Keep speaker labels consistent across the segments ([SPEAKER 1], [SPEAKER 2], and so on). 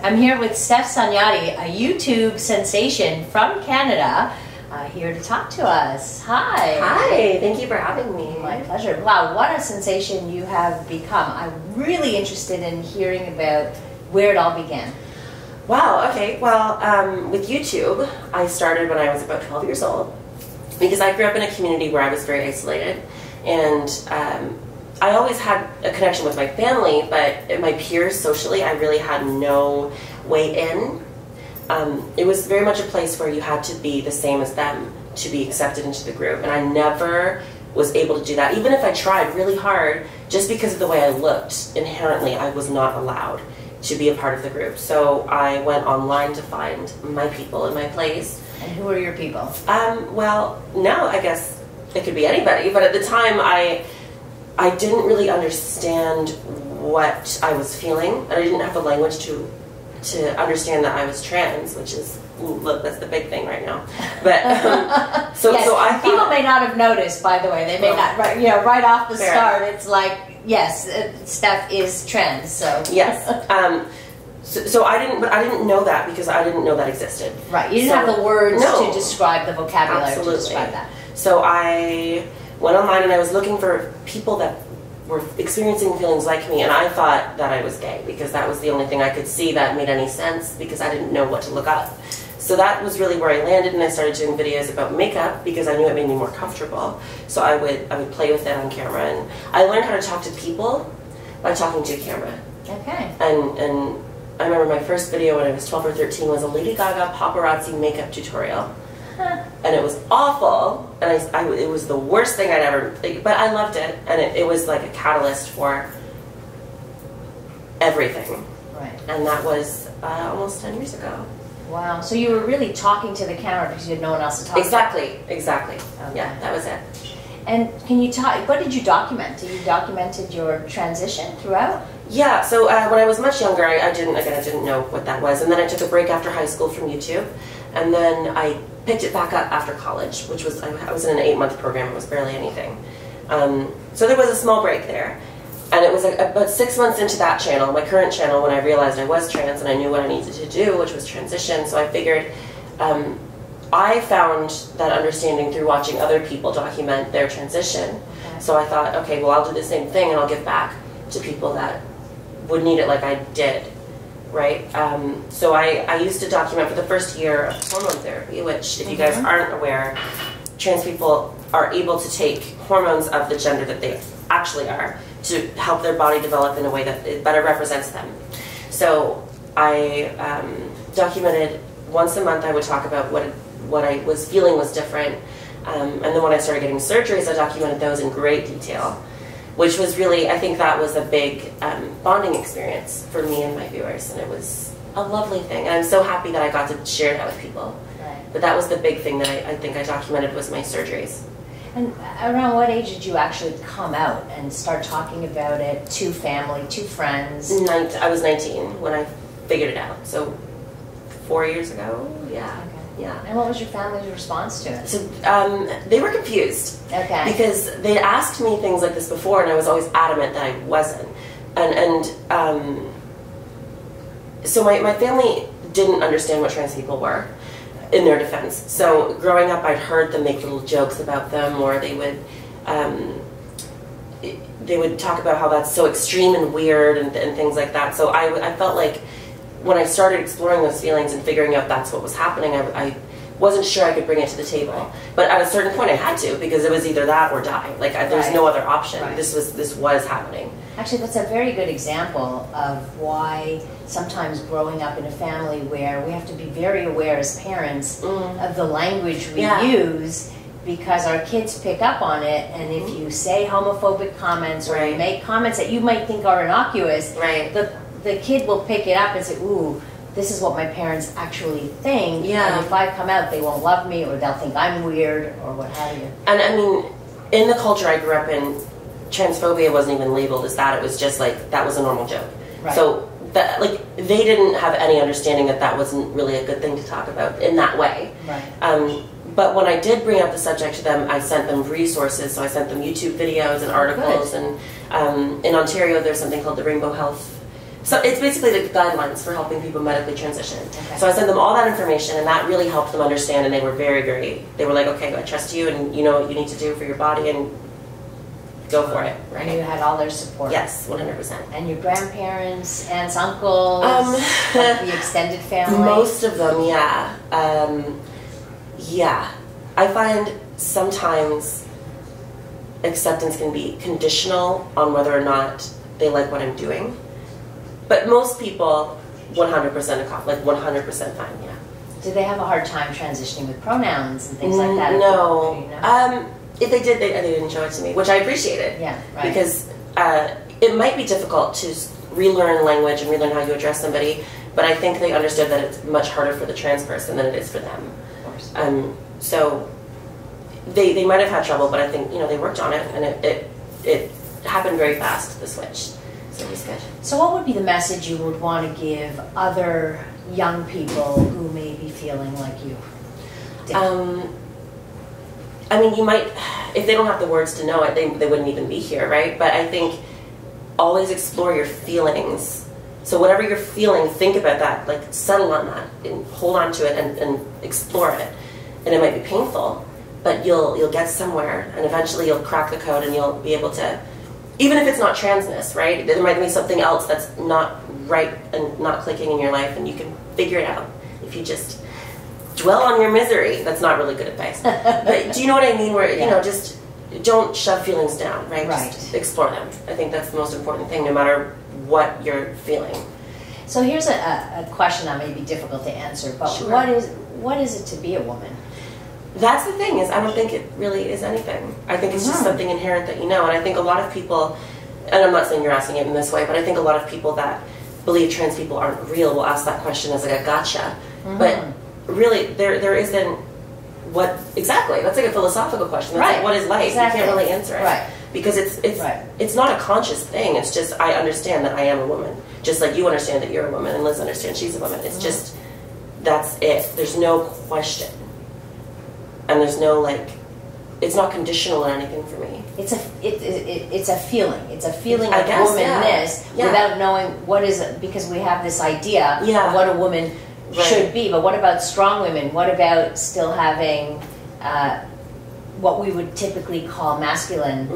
[SPEAKER 1] I'm here with Stef Sanjati, a YouTube sensation from Canada, here to talk to us. Hi.
[SPEAKER 2] Hi, thank you for having me.
[SPEAKER 1] My pleasure. Wow, what a sensation you have become. I'm really interested in hearing about where it all began.
[SPEAKER 2] Wow, okay. Well, with YouTube, I started when I was about 12 years old because I grew up in a community where I was very isolated, and I always had a connection with my family, but my peers socially, I really had no way in. It was very much a place where you had to be the same as them to be accepted into the group, and I never was able to do that. Even if I tried really hard, just because of the way I looked, inherently I was not allowed to be a part of the group. So I went online to find my people in my place.
[SPEAKER 1] And who are your people?
[SPEAKER 2] Well, now I guess it could be anybody, but at the time I didn't really understand what I was feeling, and I didn't have the language to understand that I was trans, which is, ooh, look, that's the big thing right now. But
[SPEAKER 1] yes,
[SPEAKER 2] so I thought, people
[SPEAKER 1] may not have noticed, by the way. They may not, right off the start. It's like, yes, Stef is trans. So
[SPEAKER 2] yes. So I didn't know that because I didn't know that existed.
[SPEAKER 1] Right. You didn't have the words to describe the vocabulary.
[SPEAKER 2] Absolutely.
[SPEAKER 1] To describe that.
[SPEAKER 2] So I went online and I was looking for people that were experiencing feelings like me, and I thought that I was gay because that was the only thing I could see that made any sense because I didn't know what to look up. So that was really where I landed, and I started doing videos about makeup because I knew it made me more comfortable. So I would play with it on camera, and I learned how to talk to people by talking to a camera.
[SPEAKER 1] Okay.
[SPEAKER 2] And I remember my first video when I was 12 or 13 was a Lady Gaga paparazzi makeup tutorial.
[SPEAKER 1] Huh.
[SPEAKER 2] And it was awful, and it was the worst thing I'd ever, but I loved it, and it was like a catalyst for everything.
[SPEAKER 1] Right.
[SPEAKER 2] And that was almost 10 years ago.
[SPEAKER 1] Wow. So you were really talking to the camera because you had no one else to talk to.
[SPEAKER 2] Exactly.
[SPEAKER 1] Okay.
[SPEAKER 2] Yeah, that was it.
[SPEAKER 1] And can you talk, what did you document? You documented your transition throughout?
[SPEAKER 2] Yeah, so when I was much younger, I didn't know what that was, and then I took a break after high school from YouTube, and then I picked it back up after college, which was, I was in an 8-month program. It was barely anything. So there was a small break there. And it was about 6 months into that channel, my current channel, when I realized I was trans and I knew what I needed to do, which was transition. So I figured, I found that understanding through watching other people document their transition. Okay. So I thought, okay, well, I'll do the same thing and I'll give back to people that would need it like I did. Right? So I used to document for the first year of hormone therapy, which, if you guys aren't aware, trans people are able to take hormones of the gender that they actually are to help their body develop in a way that it better represents them. So I documented once a month. I would talk about what I was feeling was different, and then when I started getting surgeries, I documented those in great detail, which was really, I think that was a big bonding experience for me and my viewers, and it was a lovely thing, and I'm so happy that I got to share that with people.
[SPEAKER 1] Right.
[SPEAKER 2] But that was the big thing that I think I documented was my surgeries.
[SPEAKER 1] And around what age did you actually come out and start talking about it to family, to friends?
[SPEAKER 2] I was 19 when I figured it out, so 4 years ago, yeah.
[SPEAKER 1] Okay.
[SPEAKER 2] Yeah.
[SPEAKER 1] And what was your family's response to it?
[SPEAKER 2] So they were confused.
[SPEAKER 1] Okay.
[SPEAKER 2] Because they'd asked me things like this before, and I was always adamant that I wasn't. So my family didn't understand what trans people were, in their defense. So growing up, I'd heard them make little jokes about them, or they would talk about how that's so extreme and weird and things like that. So I felt like when I started exploring those feelings and figuring out that's what was happening, I wasn't sure I could bring it to the table. But at a certain point I had to, because it was either that or die. Like there's no other option.
[SPEAKER 1] Right.
[SPEAKER 2] This was happening.
[SPEAKER 1] Actually, that's a very good example of why sometimes growing up in a family where we have to be very aware as parents of the language we use, because our kids pick up on it, and if you say homophobic comments or you make comments that you might think are innocuous, the kid will pick it up and say, ooh, this is what my parents actually think, and if I come out, they won't love me, or they'll think I'm weird, or what have you.
[SPEAKER 2] And I mean, in the culture I grew up in, transphobia wasn't even labeled as that. It was just like, that was a normal joke. Right. So that, like, they didn't have any understanding that that wasn't really a good thing to talk about in that way.
[SPEAKER 1] Right.
[SPEAKER 2] But when I did bring up the subject to them, I sent them resources. So I sent them YouTube videos and articles. And in Ontario, there's something called the Rainbow Health So it's basically the guidelines for helping people medically transition.
[SPEAKER 1] Okay.
[SPEAKER 2] So I sent them all that information, and that really helped them understand, and they were they were like, okay, I trust you, and you know what you need to do for your body, and go for it. Right?
[SPEAKER 1] And you had all their support.
[SPEAKER 2] Yes, 100%.
[SPEAKER 1] And your grandparents, aunts, uncles, like the extended family?
[SPEAKER 2] Most of them, yeah. Yeah. I find sometimes acceptance can be conditional on whether or not they like what I'm doing. But most people, 100% like 100% fine, yeah.
[SPEAKER 1] Did they have a hard time transitioning with pronouns and things like that?
[SPEAKER 2] No.
[SPEAKER 1] You know?
[SPEAKER 2] If they did, they didn't show it to me, which I appreciated.
[SPEAKER 1] Yeah, right.
[SPEAKER 2] Because it might be difficult to relearn language and relearn how you address somebody, but I think they understood that it's much harder for the trans person than it is for them.
[SPEAKER 1] Of course.
[SPEAKER 2] So they might have had trouble, but I think they worked on it, and it happened very fast, the switch. So it was good.
[SPEAKER 1] So what would be the message you would want to give other young people who may be feeling like you?
[SPEAKER 2] I mean, you might, if they don't have the words to know it, they wouldn't even be here, right? But I think always explore your feelings. So whatever you're feeling, think about that, like settle on that, and hold on to it, and explore it. And it might be painful, but you'll get somewhere, and eventually you'll crack the code, and you'll be able to, even if it's not transness, right? There might be something else that's not right and not clicking in your life, and you can figure it out if you just dwell on your misery. That's not really good advice. But do you know what I mean? Where, just don't shove feelings down, right?
[SPEAKER 1] Right.
[SPEAKER 2] Just explore them. I think that's the most important thing, no matter what you're feeling.
[SPEAKER 1] So here's a question that may be difficult to answer, but
[SPEAKER 2] Sure.
[SPEAKER 1] what is it to be a woman?
[SPEAKER 2] That's the thing, is I don't think it really is anything. I think it's just something inherent that you know. And I think a lot of people, and I'm not saying you're asking it in this way, but I think a lot of people that believe trans people aren't real will ask that question as like a gotcha. But really, there isn't what exactly. That's like a philosophical question. That's like, what is life?
[SPEAKER 1] Exactly.
[SPEAKER 2] You can't really answer it,
[SPEAKER 1] Right?
[SPEAKER 2] Because it's not a conscious thing. It's just I understand that I am a woman, just like you understand that you're a woman, and Liz understands she's a woman. It's just that's it. There's no question, and there's no it's not conditional or anything for me.
[SPEAKER 1] It's a feeling. It's a feeling
[SPEAKER 2] I
[SPEAKER 1] of
[SPEAKER 2] guess,
[SPEAKER 1] womanness without knowing what is it, because we have this idea of what a woman should be. But what about strong women? What about still having what we would typically call masculine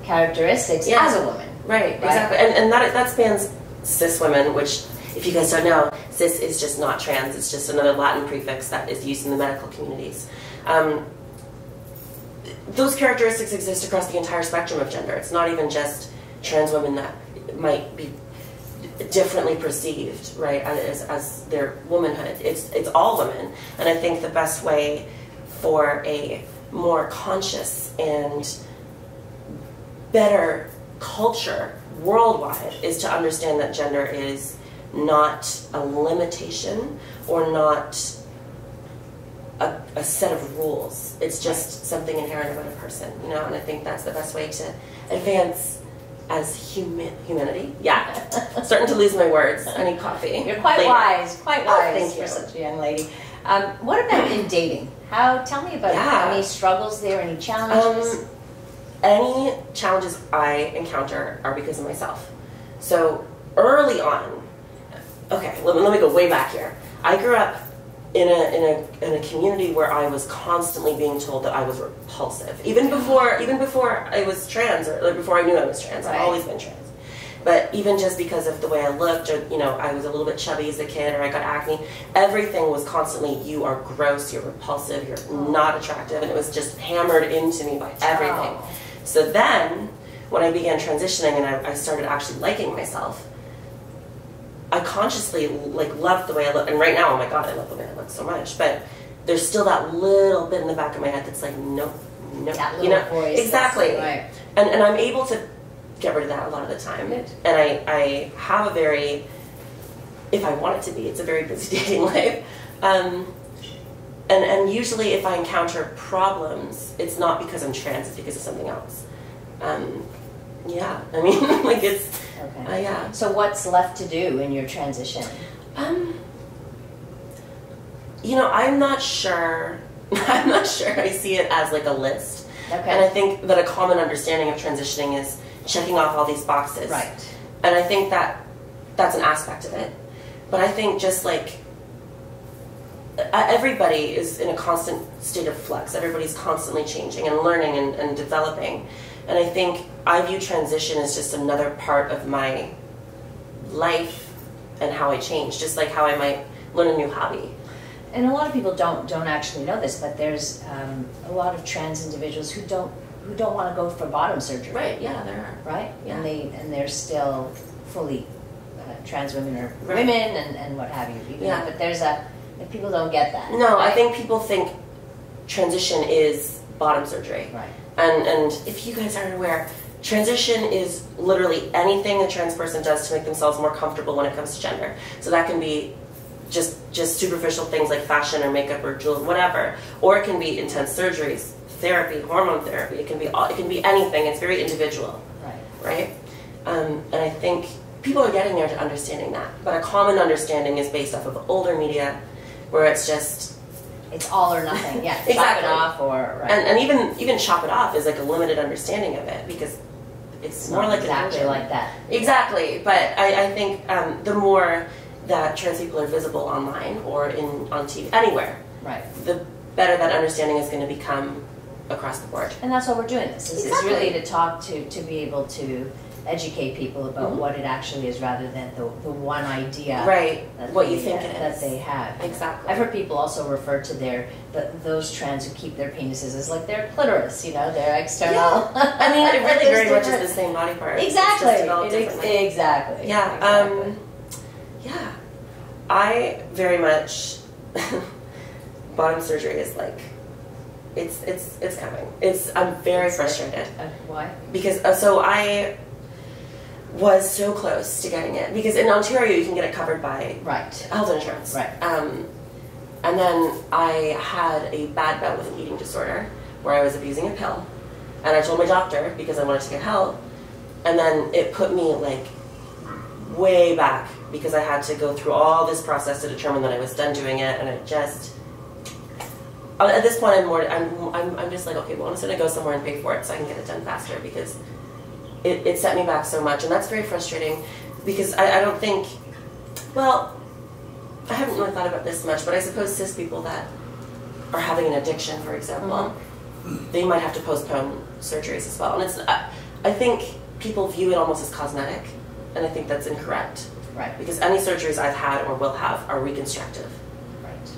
[SPEAKER 1] characteristics as a woman?
[SPEAKER 2] Right, exactly. And that spans cis women, which, if you guys don't know, cis is just not trans. It's just another Latin prefix that is used in the medical communities. Those characteristics exist across the entire spectrum of gender. It's not even just trans women that might be differently perceived, right, as their womanhood. It's all women. And I think the best way for a more conscious and better culture worldwide is to understand that gender is not a limitation or not a set of rules. It's just something inherent about a person, and I think that's the best way to advance as humanity. Yeah. Starting to lose my words. I need coffee.
[SPEAKER 1] You're quite wise
[SPEAKER 2] thank
[SPEAKER 1] for
[SPEAKER 2] you.
[SPEAKER 1] such a young lady. What about in dating? Tell me about any struggles there, any challenges?
[SPEAKER 2] Any challenges I encounter are because of myself. So early on, okay, let me go way back here. I grew up in a community where I was constantly being told that I was repulsive, even before I was trans, or before I knew I was trans. I've always been trans. But even just because of the way I looked, or I was a little bit chubby as a kid, or I got acne, everything was constantly, you are gross, you're repulsive, you're not attractive, and it was just hammered into me by everything. So then, when I began transitioning and I started actually liking myself, I consciously loved the way I look, and right now, oh my god, I love the way I look so much. But there's still that little bit in the back of my head that's like, nope,
[SPEAKER 1] that little voice.
[SPEAKER 2] Exactly.
[SPEAKER 1] Right.
[SPEAKER 2] And I'm able to get rid of that a lot of the time. Good. And I have a very, if I want it to be, it's a very busy dating life. And usually, if I encounter problems, it's not because I'm trans; it's because of something else. Yeah, I mean, it's.
[SPEAKER 1] Okay.
[SPEAKER 2] Yeah.
[SPEAKER 1] So what's left to do in your transition?
[SPEAKER 2] I'm not sure. I'm not sure I see it as like a list.
[SPEAKER 1] Okay.
[SPEAKER 2] And I think that a common understanding of transitioning is checking off all these boxes.
[SPEAKER 1] Right.
[SPEAKER 2] And I think that that's an aspect of it. But I think just like everybody is in a constant state of flux. Everybody's constantly changing and learning and developing. And I think I view transition as just another part of my life and how I change, just like how I might learn a new hobby.
[SPEAKER 1] And a lot of people don't actually know this, but there's a lot of trans individuals who don't want to go for bottom surgery.
[SPEAKER 2] Right, yeah, there are.
[SPEAKER 1] Right?
[SPEAKER 2] Yeah.
[SPEAKER 1] And they're still fully trans women or women and what have you.
[SPEAKER 2] Yeah.
[SPEAKER 1] But if people don't get that.
[SPEAKER 2] No,
[SPEAKER 1] right?
[SPEAKER 2] I think people think transition is bottom surgery.
[SPEAKER 1] Right.
[SPEAKER 2] And if you guys aren't aware, transition is literally anything a trans person does to make themselves more comfortable when it comes to gender. So that can be just superficial things like fashion or makeup or jewelry, whatever, or it can be intense surgeries, therapy, hormone therapy. It can be anything. It's very individual. Right. And I think people are getting there to understanding that, but a common understanding is based off of older media, where it's just
[SPEAKER 1] it's all or nothing. Yeah,
[SPEAKER 2] exactly.
[SPEAKER 1] Chop it off, or right.
[SPEAKER 2] and even chop it off is like a limited understanding of it, because it's more like
[SPEAKER 1] exactly like that.
[SPEAKER 2] Exactly, but I think the more that trans people are visible online or on TV, anywhere,
[SPEAKER 1] right,
[SPEAKER 2] the better that understanding is going to become across the board.
[SPEAKER 1] And that's why we're doing this. Is
[SPEAKER 2] Exactly.
[SPEAKER 1] really to talk to be able to educate people about what it actually is, rather than the one idea,
[SPEAKER 2] right? What you think
[SPEAKER 1] that they have.
[SPEAKER 2] Exactly.
[SPEAKER 1] I've heard people also refer to those trans who keep their penises as like their clitoris, their external.
[SPEAKER 2] Yeah. I mean, it really very much is the same body part.
[SPEAKER 1] Exactly.
[SPEAKER 2] It's just developed differently.
[SPEAKER 1] Exactly.
[SPEAKER 2] Yeah.
[SPEAKER 1] Exactly.
[SPEAKER 2] Yeah. I very much bottom surgery is like it's coming. I'm very frustrated.
[SPEAKER 1] Why?
[SPEAKER 2] Because so I was so close to getting it, because in Ontario you can get it covered by health insurance.
[SPEAKER 1] Right.
[SPEAKER 2] And then I had a bad bout with an eating disorder where I was abusing a pill, and I told my doctor because I wanted to get help, and then it put me like way back, because I had to go through all this process to determine that I was done doing it, and it just at this point I'm just like, okay, well, I'm just gonna go somewhere and pay for it so I can get it done faster, because it set me back so much, and that's very frustrating, because I don't think, well, I haven't really thought about this much, but I suppose cis people that are having an addiction, for example, they might have to postpone surgeries as well, and I think people view it almost as cosmetic, and I think that's incorrect.
[SPEAKER 1] Right.
[SPEAKER 2] Because any surgeries I've had or will have are reconstructive.
[SPEAKER 1] Right.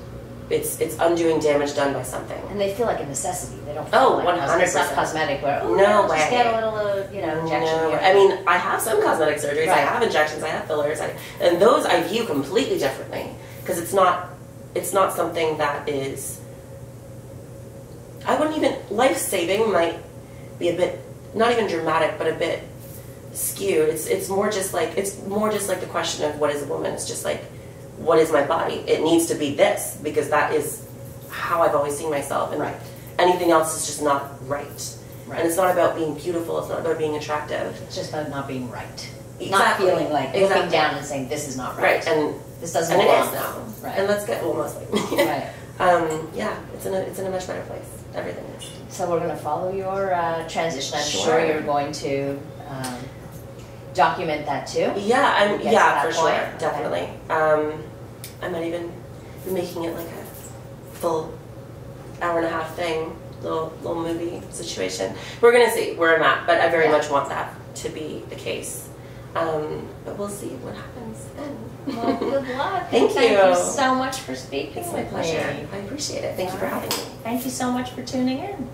[SPEAKER 2] It's undoing damage done by something.
[SPEAKER 1] And they feel like a necessity. They don't feel like
[SPEAKER 2] 100%.
[SPEAKER 1] It's not cosmetic where,
[SPEAKER 2] no way.
[SPEAKER 1] Just get a little, injection
[SPEAKER 2] No.
[SPEAKER 1] here.
[SPEAKER 2] I mean, I have some cosmetic surgeries.
[SPEAKER 1] Right.
[SPEAKER 2] I have injections. I have fillers. And those I view completely differently, because it's not something that is. I wouldn't even, life-saving might be a bit, not even dramatic, but a bit skewed. It's more just like the question of what is a woman. It's just like, what is my body? It needs to be this, because that is how I've always seen myself, and anything else is just not right. And it's not about being beautiful, it's not about being attractive.
[SPEAKER 1] It's just about not being right.
[SPEAKER 2] Exactly.
[SPEAKER 1] Not feeling like looking down and saying, this is not right.
[SPEAKER 2] And
[SPEAKER 1] this doesn't
[SPEAKER 2] and
[SPEAKER 1] belong.
[SPEAKER 2] it is now.
[SPEAKER 1] Right.
[SPEAKER 2] And let's get, well, mostly.
[SPEAKER 1] Right.
[SPEAKER 2] Yeah, it's in a much better place. Everything is.
[SPEAKER 1] So we're going to follow your transition. I'm
[SPEAKER 2] Sure.
[SPEAKER 1] sure you're going to document that too.
[SPEAKER 2] Yeah, for sure,
[SPEAKER 1] point.
[SPEAKER 2] definitely. I might even be making it like a full hour-and-a-half thing, little movie situation. We're gonna see where I'm at, but I very much want that to be the case. But we'll see what happens then.
[SPEAKER 1] Well, good luck.
[SPEAKER 2] Thank you.
[SPEAKER 1] Thank you so much for speaking
[SPEAKER 2] It's my
[SPEAKER 1] with
[SPEAKER 2] pleasure.
[SPEAKER 1] me.
[SPEAKER 2] I appreciate it. Thank you for having me.
[SPEAKER 1] Thank you so much for tuning in.